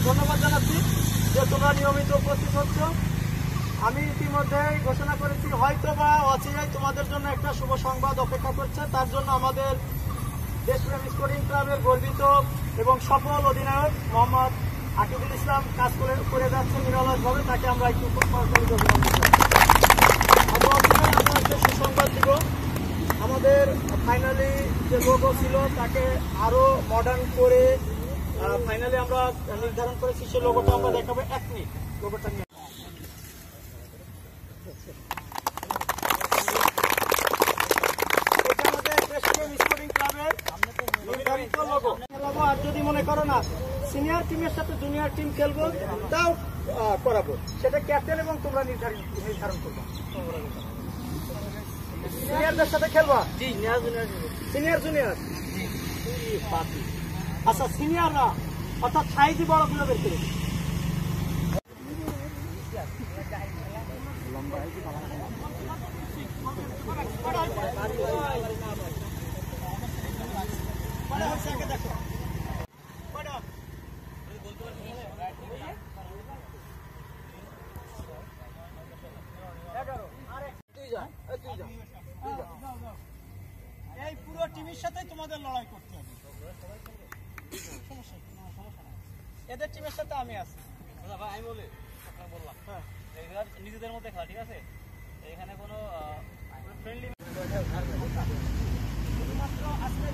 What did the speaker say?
ধন্যবাদ জানাচ্ছি যে তোমরা নিয়মিত উপস্থিত হচ্ছ। আমি ইতিমধ্যেই ঘোষণা করেছি, হয়তো বা অচিরেই তোমাদের জন্য একটা শুভ সংবাদ অপেক্ষা করছে। তার জন্য আমাদের দেশপ্রেম স্পোর্টিং ক্লাবের গর্বিত এবং সফল অধিনায়ক মোহাম্মদ আকিবুল ইসলাম কাজ করে যাচ্ছে নিরলসভাবে। তাকে আমরা একটু সরাসরি অভিনন্দন করি। আমরা একটা সুসংবাদ দিব। আমাদের ফাইনালি যে লোগো ছিল তাকে আরো মডার্ন করে ফাইনালি আমরা নির্ধারণ করেছি, সে লোগোটা আমরা দেখাবো। 1 মিনিট লোগোটা নিয়ে। এটা আমাদের দেশপ্রেম স্পোর্টিং ক্লাবের নির্ধারিত লোগো। আর যদি মনে করো না সিনিয়র টিমের সাথে জুনিয়র টিম খেলবো, তাও করাবো। সেটা ক্যাপ্টেন এবং তোমরা নির্ধারণ করবো। সিনিয়রদের সাথে খেলবা? Senior junior. আচ্ছা, সিনিয়ররা অর্থাৎ সাইজই বড় গুলো বের করে দেখো। এই পুরো টিমের সাথে তোমাদের লড়াই করতে হবে। এদের টিমের সাথে আমি আছি। আমি বললাম হ্যাঁ, নিজেদের মধ্যে খেলা, ঠিক আছে? এখানে কোনো ফ্রেন্ডলি শুধুমাত্র আজকে